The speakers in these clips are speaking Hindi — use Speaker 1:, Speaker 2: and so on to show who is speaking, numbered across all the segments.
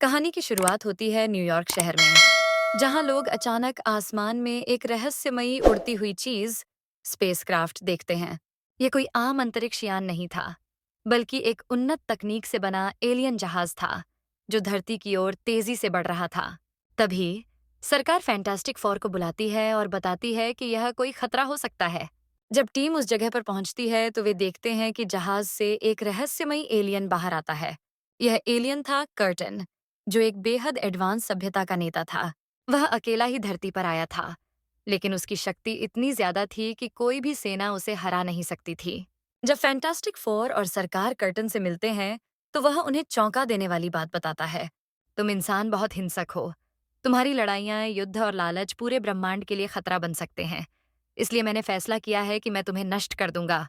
Speaker 1: कहानी की शुरुआत होती है न्यूयॉर्क शहर में, जहां लोग अचानक आसमान में एक रहस्यमयी उड़ती हुई चीज स्पेसक्राफ्ट देखते हैं। यह कोई आम अंतरिक्ष यान नहीं था, बल्कि एक उन्नत तकनीक से बना एलियन जहाज था, जो धरती की ओर तेजी से बढ़ रहा था। तभी सरकार फैंटास्टिक फोर को बुलाती है और बताती है कि यह कोई खतरा हो सकता है। जब टीम उस जगह पर पहुंचती है तो वे देखते हैं कि जहाज से एक रहस्यमयी एलियन बाहर आता है। यह एलियन था कर्टन, जो एक बेहद एडवांस सभ्यता का नेता था। वह अकेला ही धरती पर आया था, लेकिन उसकी शक्ति इतनी ज्यादा थी कि कोई भी सेना उसे हरा नहीं सकती थी। जब फैंटास्टिक फोर और सरकार कर्टन से मिलते हैं, तो वह उन्हें चौंका देने वाली बात बताता है। तुम इंसान बहुत हिंसक हो। तुम्हारी लड़ाइयाँ, युद्ध और लालच पूरे ब्रह्मांड के लिए खतरा बन सकते हैं। इसलिए मैंने फैसला किया है कि मैं तुम्हें नष्ट कर दूंगा।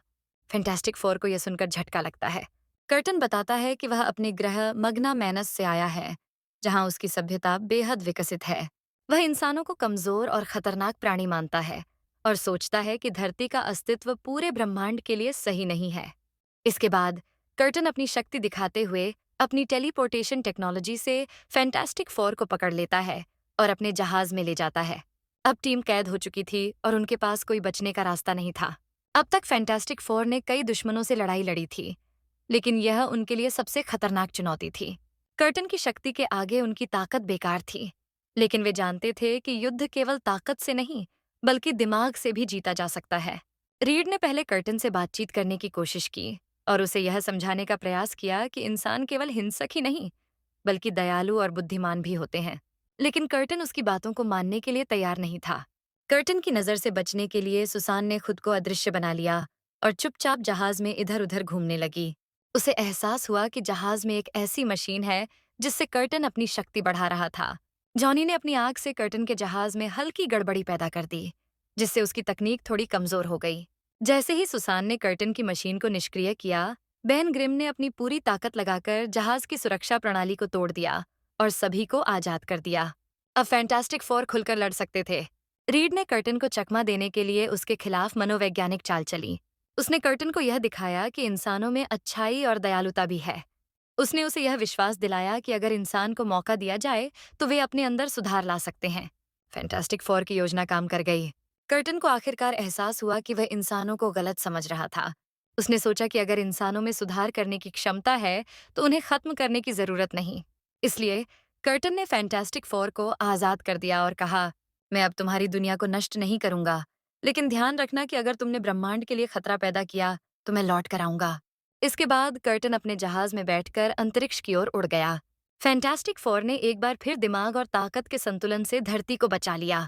Speaker 1: फैंटास्टिक फोर को यह सुनकर झटका लगता है। कर्टन बताता है कि वह अपने ग्रह मग्ना मैनस से आया है, जहां उसकी सभ्यता बेहद विकसित है। वह इंसानों को कमजोर और खतरनाक प्राणी मानता है और सोचता है कि धरती का अस्तित्व पूरे ब्रह्मांड के लिए सही नहीं है। इसके बाद कर्टन अपनी शक्ति दिखाते हुए अपनी टेलीपोर्टेशन टेक्नोलॉजी से फैंटास्टिक फोर को पकड़ लेता है और अपने जहाज में ले जाता है। अब टीम कैद हो चुकी थी और उनके पास कोई बचने का रास्ता नहीं था। अब तक फैंटास्टिक फोर ने कई दुश्मनों से लड़ाई लड़ी थी, लेकिन यह उनके लिए सबसे खतरनाक चुनौती थी। कर्टन की शक्ति के आगे उनकी ताकत बेकार थी, लेकिन वे जानते थे कि युद्ध केवल ताकत से नहीं, बल्कि दिमाग से भी जीता जा सकता है। रीड ने पहले कर्टन से बातचीत करने की कोशिश की और उसे यह समझाने का प्रयास किया कि इंसान केवल हिंसक ही नहीं, बल्कि दयालु और बुद्धिमान भी होते हैं। लेकिन कर्टन उसकी बातों को मानने के लिए तैयार नहीं था। कर्टन की नजर से बचने के लिए सुसान ने खुद को अदृश्य बना लिया और चुपचाप जहाज में इधर उधर घूमने लगी। उसे एहसास हुआ कि जहाज में एक ऐसी मशीन है जिससे कर्टन अपनी शक्ति बढ़ा रहा था। जॉनी ने अपनी आंख से कर्टन के जहाज में हल्की गड़बड़ी पैदा कर दी, जिससे उसकी तकनीक थोड़ी कमजोर हो गई। जैसे ही सुसान ने कर्टन की मशीन को निष्क्रिय किया, बेन ग्रिम ने अपनी पूरी ताकत लगाकर जहाज की सुरक्षा प्रणाली को तोड़ दिया और सभी को आजाद कर दिया। अब फैंटास्टिक फोर खुलकर लड़ सकते थे। रीड ने कर्टन को चकमा देने के लिए उसके खिलाफ मनोवैज्ञानिक चाल चली। उसने कर्टन को यह दिखाया कि इंसानों में अच्छाई और दयालुता भी है। उसने उसे यह विश्वास दिलाया कि अगर इंसान को मौका दिया जाए तो वे अपने अंदर सुधार ला सकते हैं। फैंटास्टिक फोर की योजना काम कर गई। कर्टन को आखिरकार एहसास हुआ कि वह इंसानों को गलत समझ रहा था। उसने सोचा कि अगर इंसानों में सुधार करने की क्षमता है तो उन्हें खत्म करने की जरूरत नहीं। इसलिए कर्टन ने फैंटास्टिक फोर को आजाद कर दिया और कहा, मैं अब तुम्हारी दुनिया को नष्ट नहीं करूंगा, लेकिन ध्यान रखना कि अगर तुमने ब्रह्मांड के लिए खतरा पैदा किया तो मैं लौट कर आऊंगा। इसके बाद कर्टन अपने जहाज में बैठकर अंतरिक्ष की ओर उड़ गया। फैंटास्टिक फोर ने एक बार फिर दिमाग और ताकत के संतुलन से धरती को बचा लिया।